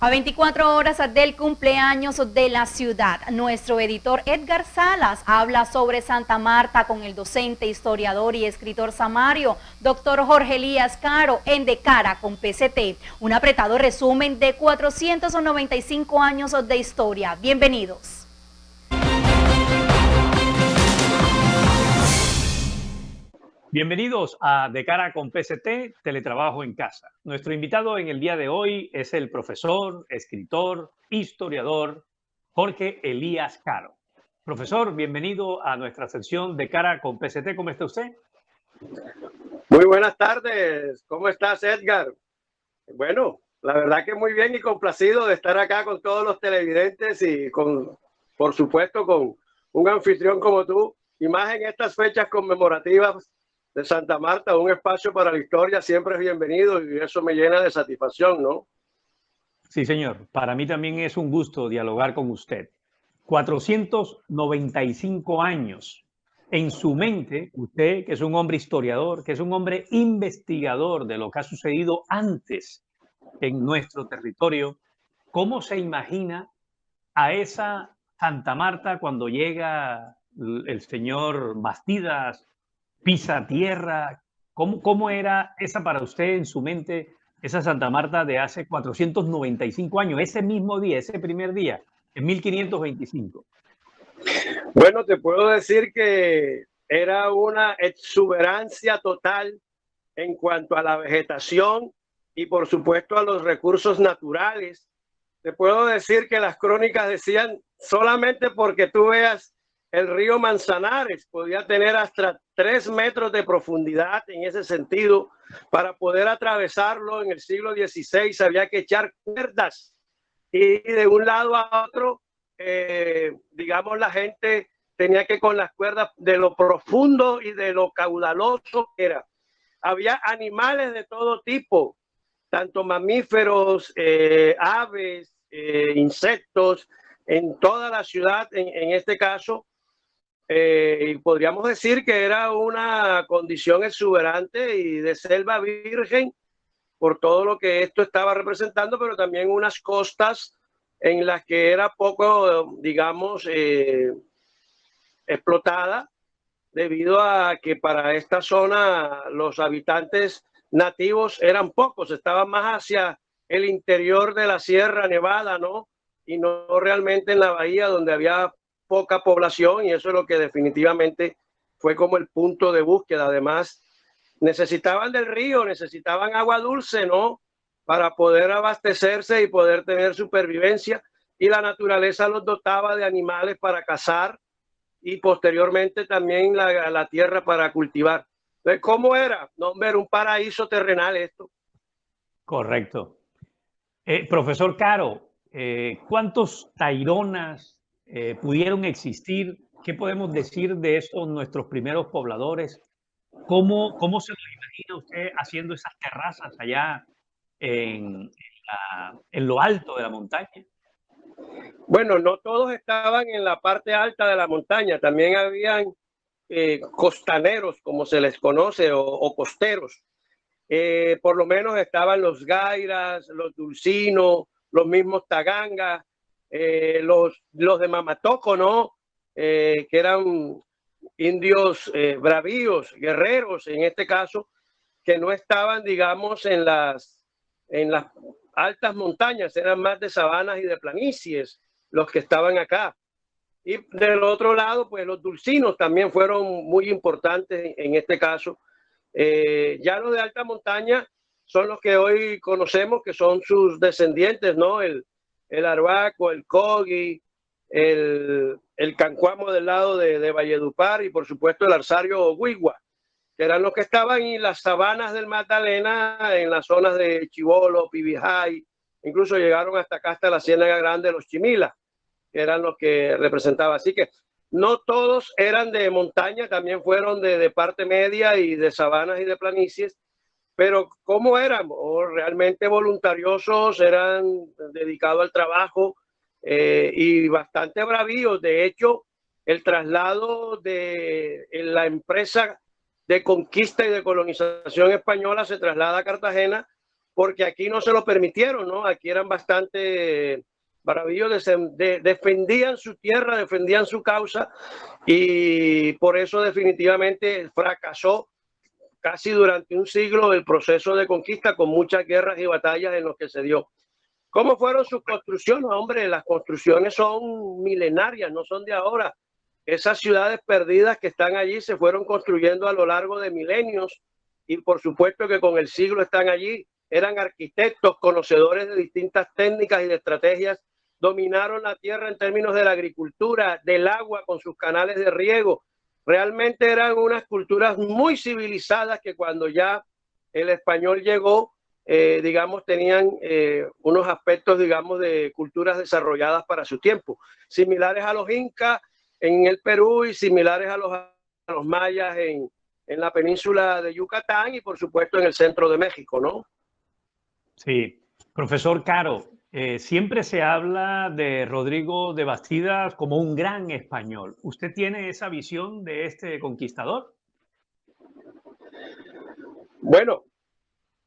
A 24 horas del cumpleaños de la ciudad, nuestro editor Edgar Salas habla sobre Santa Marta con el docente, historiador y escritor samario, doctor Jorge Elías Caro, en De Cara con PCT, un apretado resumen de 495 años de historia. Bienvenidos. Bienvenidos a De Cara con PCT, Teletrabajo en Casa. Nuestro invitado en el día de hoy es el profesor, escritor, historiador Jorge Elías Caro. Profesor, bienvenido a nuestra sección De Cara con PCT. ¿Cómo está usted? Muy buenas tardes. ¿Cómo estás, Edgar? Bueno, la verdad que muy bien y complacido de estar acá con todos los televidentes y por supuesto, con un anfitrión como tú, y más en estas fechas conmemorativas de Santa Marta. Un espacio para la historia siempre es bienvenido y eso me llena de satisfacción, ¿no? Sí, señor. Para mí también es un gusto dialogar con usted. 495 años. En su mente, usted, que es un hombre historiador, que es un hombre investigador de lo que ha sucedido antes en nuestro territorio, ¿cómo se imagina a esa Santa Marta cuando llega el señor Bastidas, pisa tierra? ¿Cómo era esa para usted en su mente, esa Santa Marta de hace 495 años, ese mismo día, ese primer día, en 1525? Bueno, te puedo decir que era una exuberancia total en cuanto a la vegetación y por supuesto a los recursos naturales. Te puedo decir que las crónicas decían, solamente porque tú veas el río Manzanares, podía tener hasta 3 metros de profundidad en ese sentido. Para poder atravesarlo en el siglo XVI había que echar cuerdas y de un lado a otro, digamos, la gente tenía que con las cuerdas, de lo profundo y de lo caudaloso que era. Había animales de todo tipo, tanto mamíferos, aves, insectos, en toda la ciudad, en este caso. Y podríamos decir que era una condición exuberante y de selva virgen por todo lo que esto estaba representando, pero también unas costas en las que era poco, digamos, explotada, debido a que para esta zona los habitantes nativos eran pocos, estaban más hacia el interior de la Sierra Nevada, ¿no? Y no realmente en la bahía, donde había poca población, y eso es lo que definitivamente fue como el punto de búsqueda. Además, necesitaban del río, necesitaban agua dulce, ¿no? Para poder abastecerse y poder tener supervivencia, y la naturaleza los dotaba de animales para cazar y posteriormente también la tierra para cultivar. Entonces, ¿cómo era? No, ver un paraíso terrenal esto. Correcto. Profesor Caro, ¿cuántos taironas pudieron existir? ¿Qué podemos decir de esos nuestros primeros pobladores? ¿Cómo se lo imagina usted haciendo esas terrazas allá en lo alto de la montaña? Bueno, no todos estaban en la parte alta de la montaña, también habían costaneros, como se les conoce, o costeros. Por lo menos estaban los gairas, los dulcinos, los mismos tagangas, los de Mamatoco, ¿no? Que eran indios bravíos, guerreros en este caso, que no estaban, digamos, en las altas montañas, eran más de sabanas y de planicies los que estaban acá. Y del otro lado, pues los dulcinos también fueron muy importantes en este caso. Ya los de alta montaña son los que hoy conocemos, que son sus descendientes, ¿no? El arhuaco, el cogui, el cancuamo del lado de Valledupar y por supuesto el arsario oguigua, que eran los que estaban en las sabanas del Magdalena, en las zonas de Chibolo, Pibijay, incluso llegaron hasta acá, hasta la Ciénaga Grande de los Chimilas, que eran los que representaban. Así que no todos eran de montaña, también fueron de parte media y de sabanas y de planicies, pero ¿cómo eran? Realmente voluntariosos, eran dedicados al trabajo y bastante bravíos. De hecho, el traslado de la empresa de conquista y de colonización española se traslada a Cartagena porque aquí no se lo permitieron, ¿no? Aquí eran bastante bravíos, defendían su tierra, defendían su causa, y por eso definitivamente fracasó casi durante un siglo el proceso de conquista, con muchas guerras y batallas en los que se dio. ¿Cómo fueron sus construcciones? Hombre, las construcciones son milenarias, no son de ahora. Esas ciudades perdidas que están allí se fueron construyendo a lo largo de milenios, y por supuesto que con el siglo están allí. Eran arquitectos, conocedores de distintas técnicas y de estrategias, dominaron la tierra en términos de la agricultura, del agua con sus canales de riego. Realmente eran unas culturas muy civilizadas que cuando ya el español llegó, digamos, tenían unos aspectos, digamos, de culturas desarrolladas para su tiempo, similares a los incas en el Perú y similares a los mayas en la península de Yucatán y por supuesto en el centro de México, ¿no? Sí, profesor Caro, siempre se habla de Rodrigo de Bastidas como un gran español. ¿Usted tiene esa visión de este conquistador? Bueno,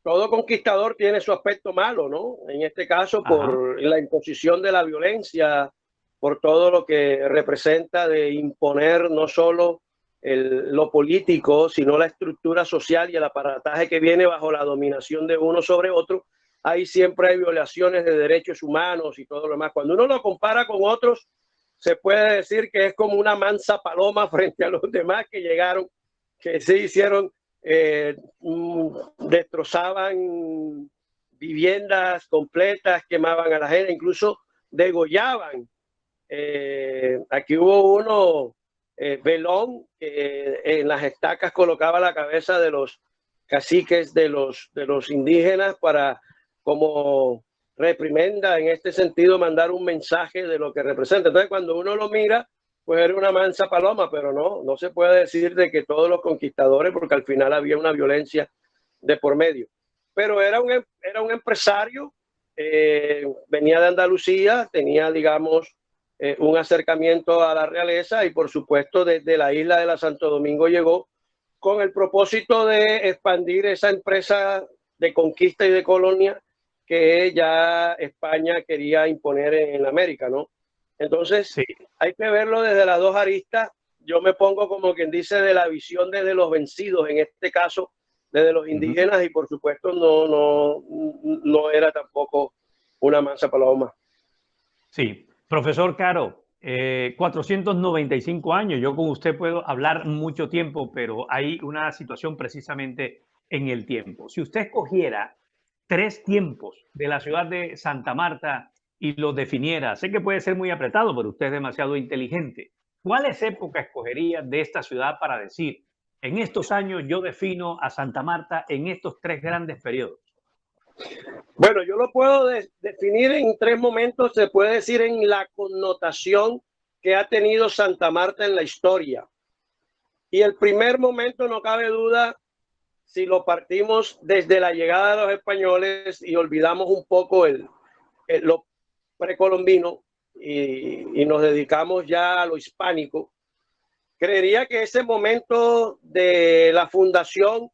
todo conquistador tiene su aspecto malo, ¿no? En este caso, por la imposición de la violencia, por todo lo que representa de imponer no solo lo político, sino la estructura social y el aparataje que viene bajo la dominación de uno sobre otro. Ahí siempre hay violaciones de derechos humanos y todo lo demás. Cuando uno lo compara con otros, se puede decir que es como una mansa paloma frente a los demás que llegaron, que sí hicieron, destrozaban viviendas completas, quemaban a la gente, incluso degollaban. Aquí hubo uno, Velón, que en las estacas colocaba la cabeza de los caciques de los indígenas para, como reprimenda, en este sentido, mandar un mensaje de lo que representa. Entonces, cuando uno lo mira, pues era una mansa paloma, pero no se puede decir de que todos los conquistadores, porque al final había una violencia de por medio. Pero era un empresario, venía de Andalucía, tenía, digamos, un acercamiento a la realeza, y por supuesto desde la isla de la Santo Domingo llegó con el propósito de expandir esa empresa de conquista y de colonia que ya España quería imponer en América, ¿no? Entonces, sí, hay que verlo desde las dos aristas. Yo me pongo, como quien dice, de la visión desde los vencidos, en este caso desde los indígenas, y por supuesto no era tampoco una mansa paloma. Sí, profesor Caro, 495 años, yo con usted puedo hablar mucho tiempo, pero hay una situación precisamente en el tiempo. Si usted escogiera 3 tiempos de la ciudad de Santa Marta y los definiera, sé que puede ser muy apretado, pero usted es demasiado inteligente, ¿cuáles épocas escogería de esta ciudad para decir, en estos años yo defino a Santa Marta en estos 3 grandes periodos? Bueno, yo lo puedo definir en 3 momentos, se puede decir en la connotación que ha tenido Santa Marta en la historia. Y el primer momento, no cabe duda, si lo partimos desde la llegada de los españoles y olvidamos un poco lo precolombino y nos dedicamos ya a lo hispánico, creería que ese momento de la fundación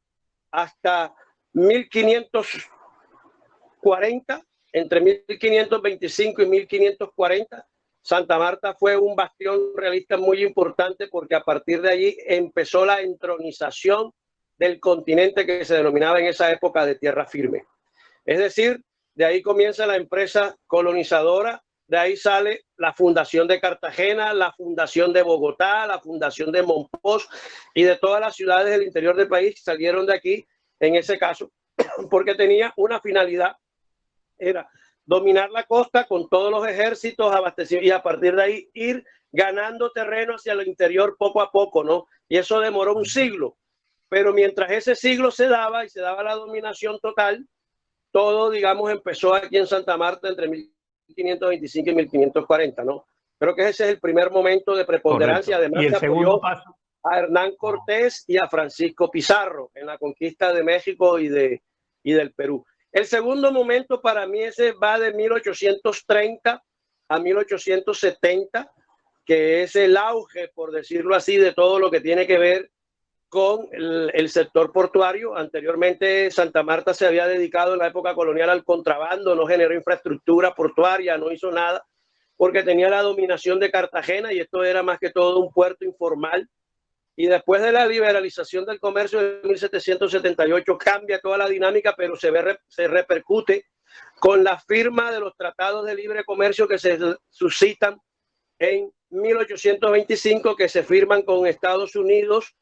hasta 1540, entre 1525 y 1540, Santa Marta fue un bastión realista muy importante, porque a partir de allí empezó la entronización del continente que se denominaba en esa época de tierra firme. Es decir, de ahí comienza la empresa colonizadora, de ahí sale la fundación de Cartagena, la fundación de Bogotá, la fundación de Monpós, y de todas las ciudades del interior del país salieron de aquí, en ese caso, porque tenía una finalidad, era dominar la costa con todos los ejércitos abastecidos, y a partir de ahí ir ganando terreno hacia el interior poco a poco, ¿no? Y eso demoró un siglo. Pero mientras ese siglo se daba y se daba la dominación total, todo, digamos, empezó aquí en Santa Marta entre 1525 y 1540, ¿no? Creo que ese es el primer momento de preponderancia. Correcto. Además, ¿Y el segundo paso? A Hernán Cortés y a Francisco Pizarro en la conquista de México y del Perú. El segundo momento para mí ese va de 1830 a 1870, que es el auge, por decirlo así, de todo lo que tiene que ver con el sector portuario. Anteriormente Santa Marta se había dedicado en la época colonial al contrabando, no generó infraestructura portuaria, no hizo nada, porque tenía la dominación de Cartagena y esto era más que todo un puerto informal. Y después de la liberalización del comercio de 1778 cambia toda la dinámica, pero se repercute con la firma de los tratados de libre comercio que se suscitan en 1825, que se firman con Estados Unidos,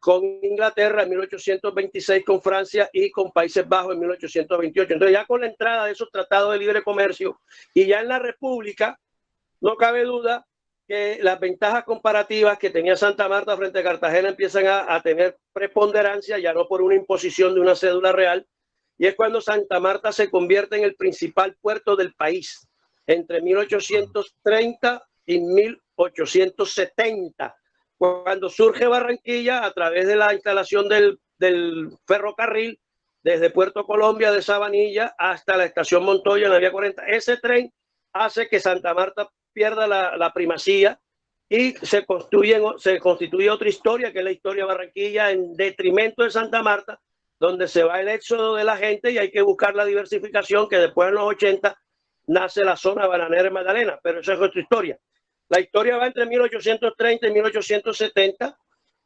con Inglaterra en 1826, con Francia y con Países Bajos en 1828. Entonces ya con la entrada de esos tratados de libre comercio y ya en la República, no cabe duda que las ventajas comparativas que tenía Santa Marta frente a Cartagena empiezan a tener preponderancia, ya no por una imposición de una cédula real, y es cuando Santa Marta se convierte en el principal puerto del país entre 1830 y 1870, cuando surge Barranquilla a través de la instalación del ferrocarril desde Puerto Colombia de Sabanilla hasta la estación Montoya en la vía 40. Ese tren hace que Santa Marta pierda la primacía y se constituye otra historia, que es la historia de Barranquilla, en detrimento de Santa Marta, donde se va el éxodo de la gente y hay que buscar la diversificación, que después en los 80 nace la zona bananera en Magdalena, pero esa es otra historia. La historia va entre 1830 y 1870.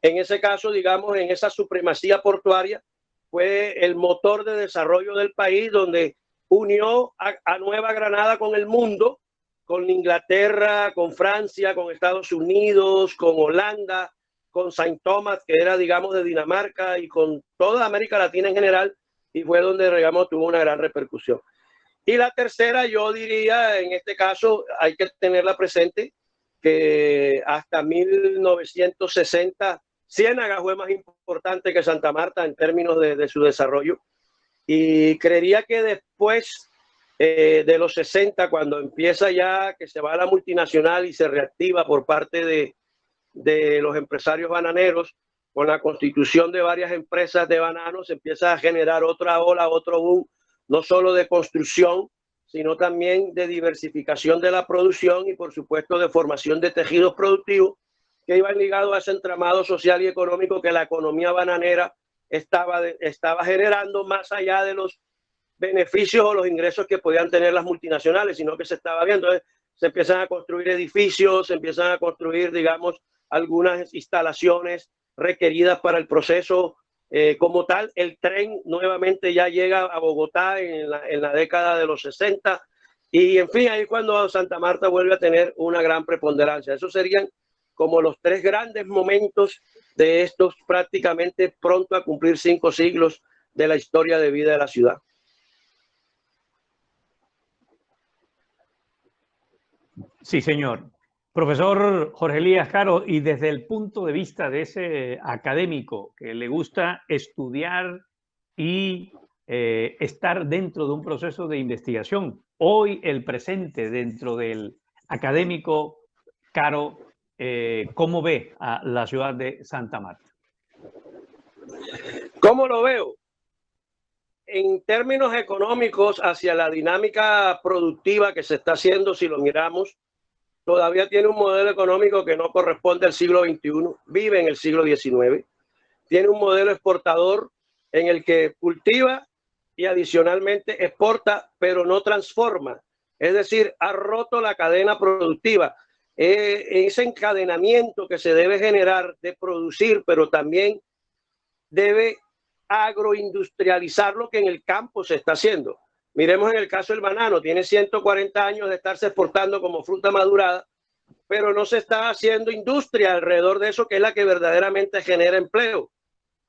En ese caso, digamos, en esa supremacía portuaria, fue el motor de desarrollo del país, donde unió a Nueva Granada con el mundo, con Inglaterra, con Francia, con Estados Unidos, con Holanda, con Saint Thomas, que era, digamos, de Dinamarca, y con toda América Latina en general, y fue donde, digamos, tuvo una gran repercusión. Y la tercera, yo diría, en este caso, hay que tenerla presente, que hasta 1960 Ciénaga fue más importante que Santa Marta en términos de su desarrollo, y creería que después de los 60, cuando empieza ya que se va a la multinacional y se reactiva por parte de los empresarios bananeros, con la constitución de varias empresas de bananos, se empieza a generar otra ola, otro boom, no solo de construcción, sino también de diversificación de la producción y, por supuesto, de formación de tejidos productivos que iban ligados a ese entramado social y económico que la economía bananera estaba generando, más allá de los beneficios o los ingresos que podían tener las multinacionales, sino que se estaba viendo. Entonces, se empiezan a construir edificios, se empiezan a construir, digamos, algunas instalaciones requeridas para el proceso como tal. El tren nuevamente ya llega a Bogotá en la década de los 60, y en fin, ahí es cuando Santa Marta vuelve a tener una gran preponderancia. Esos serían como los tres grandes momentos de estos prácticamente pronto a cumplir 5 siglos de la historia de vida de la ciudad. Sí, señor. Profesor Jorge Elías Caro, y desde el punto de vista de ese académico que le gusta estudiar y estar dentro de un proceso de investigación, hoy el presente dentro del académico Caro, ¿cómo ve a la ciudad de Santa Marta? ¿Cómo lo veo? En términos económicos, hacia la dinámica productiva que se está haciendo, si lo miramos, todavía tiene un modelo económico que no corresponde al siglo XXI, vive en el siglo XIX, tiene un modelo exportador en el que cultiva y adicionalmente exporta, pero no transforma. Es decir, ha roto la cadena productiva. Ese encadenamiento que se debe generar de producir, pero también debe agroindustrializar lo que en el campo se está haciendo. Miremos en el caso del banano, tiene 140 años de estarse exportando como fruta madurada, pero no se está haciendo industria alrededor de eso, que es la que verdaderamente genera empleo.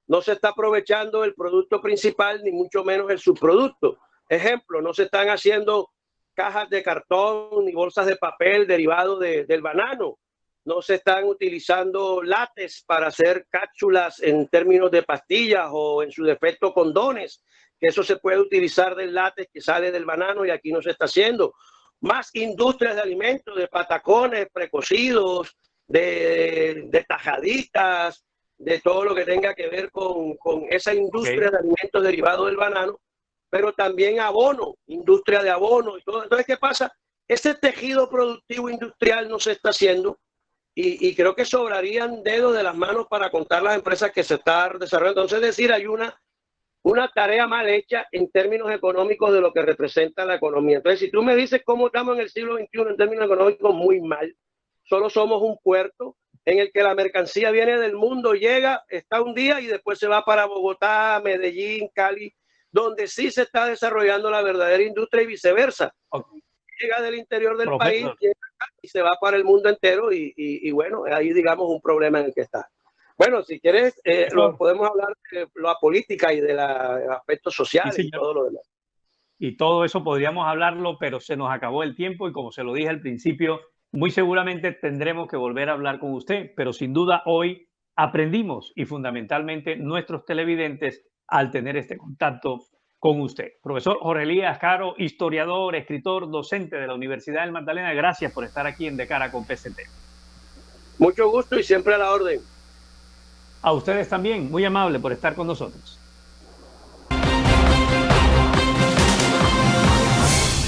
No se está aprovechando el producto principal, ni mucho menos el subproducto. Ejemplo, no se están haciendo cajas de cartón ni bolsas de papel derivados del banano. No se están utilizando látex para hacer cápsulas en términos de pastillas o en su defecto condones, que eso se puede utilizar del látex que sale del banano y aquí no se está haciendo. Más industrias de alimentos, de patacones precocidos, de tajaditas, de todo lo que tenga que ver con esa industria de alimentos derivados del banano, pero también abono, industria de abono y todo. Entonces, ¿qué pasa? Ese tejido productivo industrial no se está haciendo y creo que sobrarían dedos de las manos para contar las empresas que se están desarrollando. Entonces, es decir, hay una tarea mal hecha en términos económicos de lo que representa la economía. Entonces, si tú me dices cómo estamos en el siglo XXI en términos económicos, muy mal. Solo somos un puerto en el que la mercancía viene del mundo, llega, está un día y después se va para Bogotá, Medellín, Cali, donde sí se está desarrollando la verdadera industria y viceversa. Okay. Llega del interior del país, llega acá y se va para el mundo entero y bueno, ahí digamos un problema en el que está. Bueno, si quieres, podemos hablar de la política y de los aspectos sociales sí, y todo lo demás. Y todo eso podríamos hablarlo, pero se nos acabó el tiempo y como se lo dije al principio, muy seguramente tendremos que volver a hablar con usted, pero sin duda hoy aprendimos y fundamentalmente nuestros televidentes al tener este contacto con usted. Profesor Jorge Elías Caro, historiador, escritor, docente de la Universidad del Magdalena, gracias por estar aquí en De Cara con PCT. Mucho gusto y siempre a la orden. A ustedes también, muy amable por estar con nosotros.